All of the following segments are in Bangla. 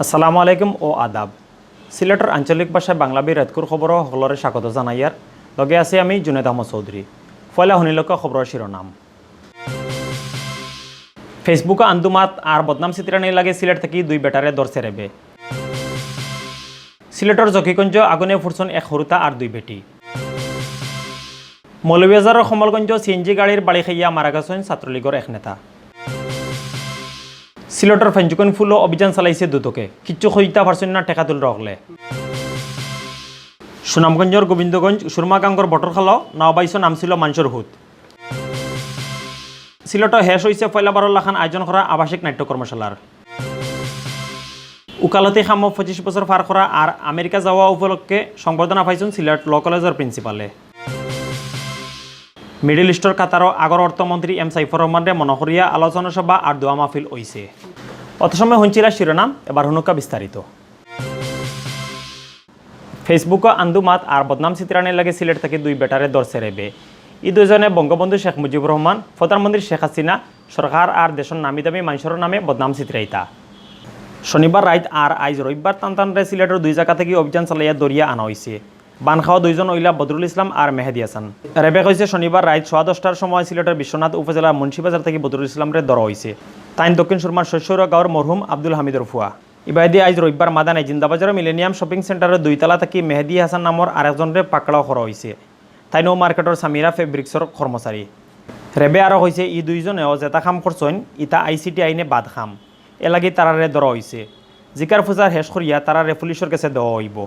আসসালামু আলাইকুম ও আদাব। সিলেটের আঞ্চলিক ভাষায় বাংলাবি রাতকুর খবর সকলরে স্বাগত জানাইয়ার লগে আছি আমি জুনেদ আহমদ চৌধুরী। পয়লা শুনিলক খবরের শিরোনাম। ফেসবুকে আন্দুমাত আর বদনাম চিত্রানি লাগে সিলেট থেকে দুই বেটারে দরছে রেবে। সিলেটের জকিগঞ্জ আগুনে ফুরছন এক হরুতা আর দুই বেটি। মৌলভীবাজারের কমলগঞ্জ সিএনজি গাড়ির বাড়ি খাইয়া মারা গেছেন ছাত্রলীগের এক নেতা। সিলেটের ফেঞ্জুকন ফুলো অভিযান চালাইছে দুদকে, কিচ্ছু হইতা পারছেন না টেকাতুল রকলে। সুনামগঞ্জের গোবিন্দগঞ্জ সুরমাগাঙ্গর বটরখাল নাওবাইশ নাম ছিল মানসুর হুত। সিলেটে শেষ হয়েছে পয়লা 12 লাখান আয়োজন করা আবাসিক নাট্য কর্মশালার। উকালতি খাম 25 বছর পার করা আর আমেরিকা যাওয়া উপলক্ষে সংবর্ধনা পাইছেন সিলেট ল কলেজের প্রিন্সিপালে। মিডল ইস্টর কাতারও আগর অর্থমন্ত্রী এম সাইফুর রহমানের মনোহরিয়া আলোচনা সভা আর দোয়া মাহফিল হইছে। অত সময় শুনছিলা শিরোনাম, এবার হুনুকা বিস্তারিত। ফেসবুকে আন্দুমাত আর বদনাম চিত্রানি লাগে সিলেট থেকে দুই বেটারে দরছে রেবে। এই দুজনে বঙ্গবন্ধু শেখ মুজিবুর রহমান, প্রধানমন্ত্রী শেখ হাসিনা সরকার আর দেশের নামি দামি মানুষের নামে বদনাম চিত্রাইতা। শনিবার রাত আর আইজ রবিবার টানটানরে সিলেটের দুই জায়গা থেকে অভিযান চালাইয়া দরিয়া আনা হয়েছে। বান খাওয়া দুইজন ওইলা বদরুল ইসলাম আর মেহেদি হাসান। রেবে কইছে শনিবার রাত 10:15টার সময় সিলেটের বিশ্বনাথ উপজেলার মুন্সিবাজার থেকে বদরুল ইসলামরে ধরা হয়েছে। তাইন দক্ষিণ সুরমার শৈশর গাঁওর মরহুম আব্দুল হামিদর ফুয়া। ইবাইদি আইজ রবিবার মাদানায় জিন্দাবাজারের মিলেনিয়াম শপিং সেন্টারের 2 তলা থেকে মেহেদি হাসান নামৰ আরেকজনরে পাকড়াও করা হয়েছে। তাইনও মার্কেটের সামিরা ফেব্রিক্সর কর্মচারী। রেবে আরও হয়েছে এই দুইজনেও যেটা কাম করছেন ইটা আইসিটি আইনে বাদ খাম, এলাগি তারারে ধরা হয়েছে। জিকার ফুজার শেষ করিয়া তারারে পুলিশের কাছে দেওয়া হইব।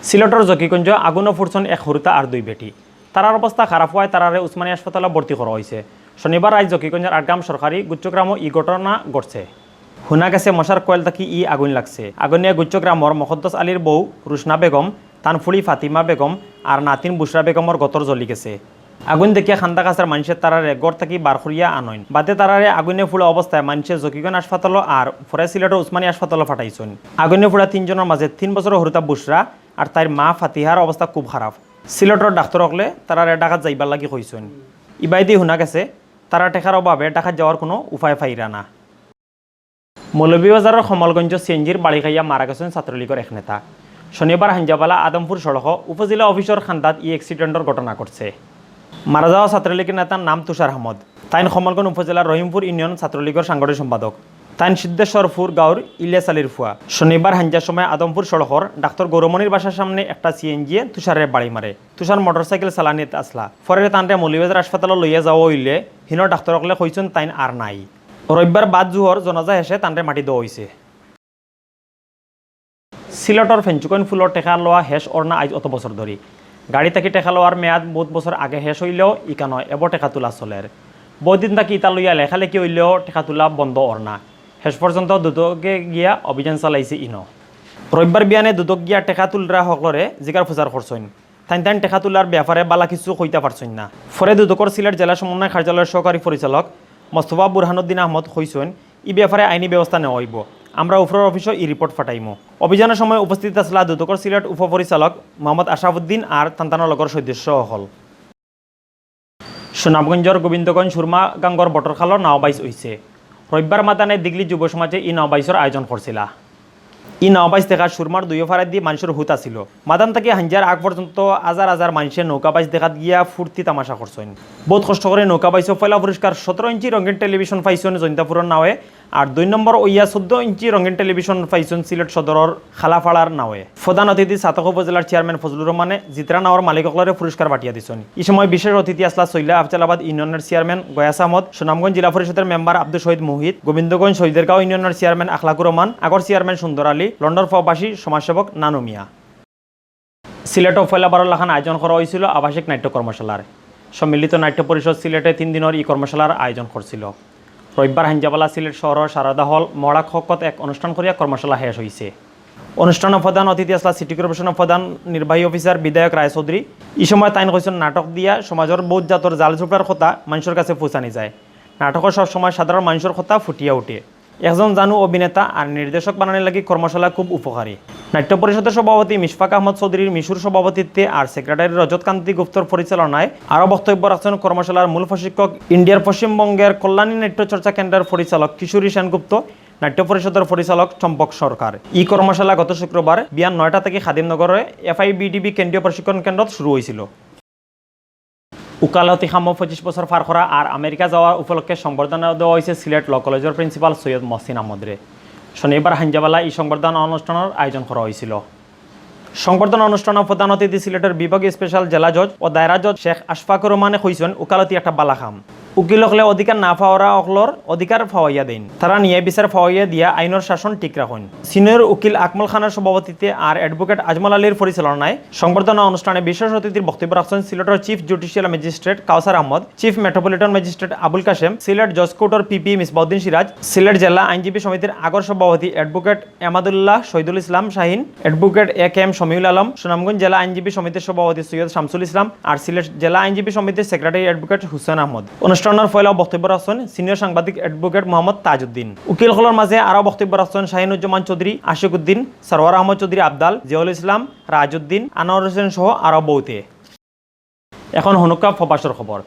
সিলেটের জকিগঞ্জ আগুনে ফুরছন এক হরুতা আর দুই বেটি। তারার অবস্থা খারাপ হওয়ায় তারারে উসমানী হাসপাতালে ভর্তি করা হয়েছে। শনিবার রাত জকিগঞ্জের আটগ্রাম সরকারি গুচ্চগ্রামও ই ঘটনা ঘটছে। শুনা গেছে মশার কয়েল থাকি ই আগুন লাগছে। আগুনিয়া গুচ্চগ্রামর মকদ্দস আলীর বউ রুশনা বেগম, তানফুলি ফাতিমা বেগম আর নাতিন বুশরা বেগমর গতর জ্বলি গেছে। আগুন দেখিয়া খান্দা কাছার মানুষের তারারে গড় থাকি বার করিয়া আনইন। বাদে তারারে আগুনে ফুলা অবস্থায় মানুষের জকিগঞ্জ হাসপাতাল আর ফরে সিলেটের উসমানী হাসপাতালে ফাটাইছেন। আগুনে ফুলা 3 জনের মাঝে 3 বছরের হরুতা বুশরা আর তার মা ফাতিহার অবস্থা খুব খারাপ। সিলেটের ডাক্তার হকলে তারারে ডাকাত যাইবার লাগি কইছেন। ইবাইদি শুনা গেছে তারা টেকার অভাবে ডাকাত যাওয়ার কোনো উপায় পাইরা না। মৌলভীবাজারের কমলগঞ্জ সিএনজির বাড়ি খাইয়া মারা গেছেন ছাত্রলীগের এক নেতা। শনিবার হাঞ্জাবালা আদমপুর সড়ক উপজেলা অফিসর খান্দাত ই অ্যাক্সিডেন্টের ঘটনা ঘটছে। মারা যাওয়া ছাত্রলীগের নেতার নাম তুষার আহমদ। তাইন কমলগঞ্জ উপজেলার রহিমপুর ইউনিয়ন ছাত্রলীগের সাংগঠনিক সম্পাদক। তাইন সিদ্ধেশ্বরপুর গাঁওর ইলিয়াস আলীর ফুয়া। শনিবার হাঞ্জার সময় আদমপুর সড়কর ডাক্তার গৌরমণির বাসার সামনে একটা সিএনজিয়ে তুষারের বাড়ি মারে। তুষার মোটরসাইকেল চালানিতে আসলা। পরে তানরে মৌলভীবাজার হাসপাতালে লইয়া যাওয়া হইলে হিনো ডাক্তারকলে কইছেন তাইন আর নাই। রবিবার বাদ জুহর জনাজা হেসে তানরে মাটি দেওয়া হয়েছে। সিলেটর ফেঞ্চুকন ফুলর টেকা লওয়া হেস অর্ণা আজ অত বছর ধরি। গাড়ি থাকি টেকা লওয়ার মেয়াদ বহুত বছর আগে হেস হইলেও ইকা নয়, এবার টেকা তোলা চলের। বহুদিন থাকি ইতা লইয়া লেখালেখি হইলেও টেকা তোলা বন্ধ অর্ণা। শেষ পর্যন্ত দুদকে গিয়া অভিযান চালাইছে ইনো। রবিবার বিয়ানে দুদক গিয়া টেকা তুলরা সকলরে জিকার ফুজার করছেন। তাইন টেকা তোলার ব্যাপারে বালা কিছু কইতা পারছেন না। ফরে দুদকর সিলেট জেলা সমন্বয় কার্যালয়ের সহকারী পরিচালক মোস্তফা বুরহানুদ্দিন আহমদ কইছেন ই ব্যাপারে আইনি ব্যবস্থা নেওয়া হইব। আমরা উপরের অফিসে ই রিপোর্ট ফাটাইমু। অভিযানের সময় উপস্থিত আসলা দুদকর সিলেট উপপরিচালক মোহাম্মদ আশরাফুদ্দিন আর তান্তানলগর সদস্য হল। সুনামগঞ্জের গোবিন্দগঞ্জ সুরমাগাঙ্গর বটরখাল নাওবাইজ হইছে। রবিবার মাদানে দিগলি যুব সমাজে ই নাওবাইজের আয়োজন করছিলা। ই নাওবাইজ দেখা সুরমার দুই ফারে দিয়ে মানুষের হুত আসিল। মাদান থেকে হাঞ্জার আগ পর্যন্ত হাজার হাজার মানুষের নৌকাবাইজ দেখাত গিয়া ফুর্তি তামাশা করছেন। বহুত কষ্ট করে নৌকাবাইজও পয়লা পুরস্কার 17 ইঞ্চি রঙিন টেলিভিশন পাইছেন জৈন্তাপুরের নাওয়ে। আর 2 নম্বর ওইয়া 14 ইঞ্চি রঙিন টেলিভিশন পাইছেন সিলেট সদরের খালাফাড়ার নাওয়ে। প্রধান অতিথি সাতক উপজেলার চেয়ারম্যান ফজলুর রহমানে জিতরা নাওয়ার মালিকসকলরে পুরস্কার পাঠিয়ে দিচ্ছেন। এই সময় বিশেষ অতিথি আসলা সৈলা আফজালাবাদ ইউনিয়নের চেয়ারম্যান গয়াস আহমদ, সুনামগঞ্জ জেলা পরিষদের মেম্বার আব্দুল শহীদ মুহিত, গোবিন্দগঞ্জ শহীদেরগাঁও ইউনিয়নের চেয়ারম্যান আখলাকুর রহমান, আগর চেয়ারম্যান সুন্দর আলী, লন্ডন প্রবাসী সমাজসেবক নানু মিয়া। সিলেটও পয়লা 12 লাখান আয়োজন করা হয়েছিল আবাসিক নাট্য কর্মশালার। সম্মিলিত নাট্য পরিষদ সিলেটে 3 দিনের ই কর্মশালার আয়োজন করছিল। রবিবার হাঞ্জাবালা সিলেট শহরের সারদা হল মড়াক হকত এক অনুষ্ঠান করিয়া কর্মশালা শেষ হয়েছে। অনুষ্ঠানের প্রধান অতিথি আসলা সিটি কর্পোরেশনের প্রধান নির্বাহী অফিসার বিধায়ক রায় চৌধুরী। এই সময় তাইন কইছেন নাটক দিয়া সমাজের বহুত জাতর জাল ঝোপড়ার কথা মানুষের কাছে পৌঁছানি যায়। নাটকের সবসময় সাধারণ মানুষের কথা ফুটিয়া উঠে। একজন জানু অভিনেতা আর নির্দেশক বানানোর লাগি কর্মশালা খুব উপকারী। নাট্য পরিষদের সভাপতি মিশফাক আহমদ চৌধুরীর মিশুর সভাপতিত্বে আর সেক্রেটারি রজত কান্তি গুপ্তর পরিচালনায় আরও বক্তব্য রাখছেন কর্মশালার মূল প্রশিক্ষক ইন্ডিয়ার পশ্চিমবঙ্গের কল্যাণী নাট্য চর্চা কেন্দ্রের পরিচালক কিশোরী সেনগুপ্ত, নাট্য পরিষদের পরিচালক চম্পক সরকার। এই কর্মশালা গত শুক্রবার বিয়ান 9টা থেকে খাদিমনগরে FIBDB কেন্দ্রীয় প্রশিক্ষণ কেন্দ্রত শুরু হয়েছিল। উকালতি খাম 25 বছর পার করা আর আমেরিকা যাওয়া উপলক্ষে সংবর্ধনা দেওয়া হয়েছে সিলেট ল কলেজের প্রিন্সিপাল সৈয়দ মহসিন আহমদরে। শনিবার হাঞ্জাবালা এই সংবর্ধনা অনুষ্ঠানের আয়োজন করা হয়েছিল। সংবর্ধনা অনুষ্ঠানে প্রধান অতিথি সিলেটের বিভাগীয় স্পেশাল জেলা জজ ও দায়রা জজ শেখ আশফাকুর রহমানে কইছেন উকালতি একটা বালা খাম। উকিল হলে অধিকার না পাওয়ারা অকলর অধিকার ফাওয়াইয়া দেন, তারা ন্যায় বিচার ফাওয়াইয়া দিয়া আইনের শাসন ঠিক রাখেন। সিনিয়র উকিল আকমল খানের সভাপতিত্বে আর অ্যাডভোকেট আজমল আলীর পরিচালনায় সংবর্ধনা অনুষ্ঠানে বিশেষ অতিথির বক্তব্য রাখছেন সিলেটের chief judicial magistrate Kausar Ahmad, chief metropolitan magistrate Abul Kashem, Sylhet জজ কোর্টের PP মিসবাউদ্দিন সিরাজ, সিলেট জেলা আইনজীবী সমিতির আগর সভাপতি advocate Emadullah Shahidul Islam Shahin, advocate AK শমিউল Alam, Sunamganj জেলা আইনজীবী সমিতির সভাপতি সৈয়দ শামসুল ইসলাম আর সিলেট জেলা আইনজীবী সমিতির সেক্রেটারি অ্যাডভোকেট হুসেন আহমদ। অনুষ্ঠানের ফয়লা বক্তব্য রাখছেন সিনিয়র সাংবাদিক অ্যাডভোকেট মোহাম্মদ তাজউদ্দিন। উকিলসকলের মাঝে আরও বক্তব্য রাখছেন শাহিনুজ্জামান চৌধুরী, আশিক উদ্দিন, সরওয়ার আহমদ চৌধুরী আবদাল, জিয়াউল ইসলাম, রাজউদ্দিন, আনোয়ার হোসেন সহ আরও বহুতে। এখন হনুকা ফবাসর খবর।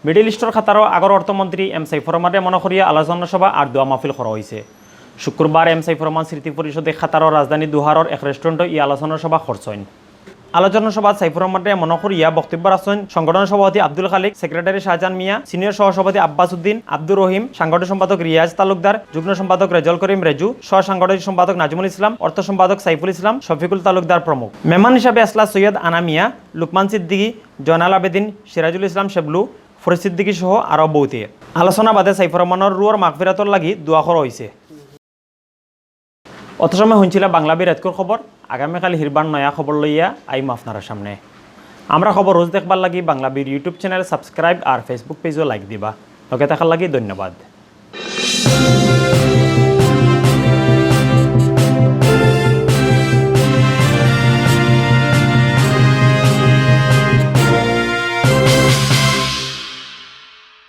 মিডল ইস্টর খাতারও আগর অর্থমন্ত্রী সাইফুর রহমানের মনকরিয়া আলোচনা সভা আর দোয়া মাহফিল করা হয়েছে। শুক্রবার সাইফুর রহমান স্মৃতি পরিষদে খাতারও রাজধানী দুহারর এক রেস্টুরেন্টে এই আলোচনা সভা করছেন। আলোচনা সভা সাইফুর রহমানের মনকরিয়া বক্তব্য রাখছেন সংগঠন সভাপতি আব্দুল খালিক, সেক্রেটারি শাহজাহান মিয়া, সিনিয়র সহসভাপতি আব্বাস উদ্দিন, আব্দুর রহিম, সাংগঠনিক সম্পাদক রিয়াজ তালুকদার, যুগ্ম সম্পাদক রেজল করিম রেজু, সহ সাংগঠনিক সম্পাদক নাজমুল ইসলাম, অর্থ সম্পাদক সাইফুল ইসলাম, শফিকুল তালুকদার প্রমুখ। মেহমান হিসাবে আসলা সৈয়দ আনামিয়া, লুকমান সিদ্দিকী, জয়নাল আবেদিন, সিরাজুল ইসলাম শেবলু, ফরিদ সিদ্দিকী সহ আরও বহুতে। আলোচনা বাদে সাইফুর রহমানের রুয়ার মাগফিরাতর লাগি দোয়া করা হয়েছে। অত সময় শুনছিলা বাংলাবীর এতকর খবর। আগামীকাল হিরবান নয়া খবর লইয়া আইম আপনার সামনে। আমরা খবর রোজ দেখবার লাগি বাংলাবীর ইউটিউব চ্যানেল সাবস্ক্রাইব আর ফেসবুক পেজও লাইক দিবা। লগে থাকার লাগি ধন্যবাদ।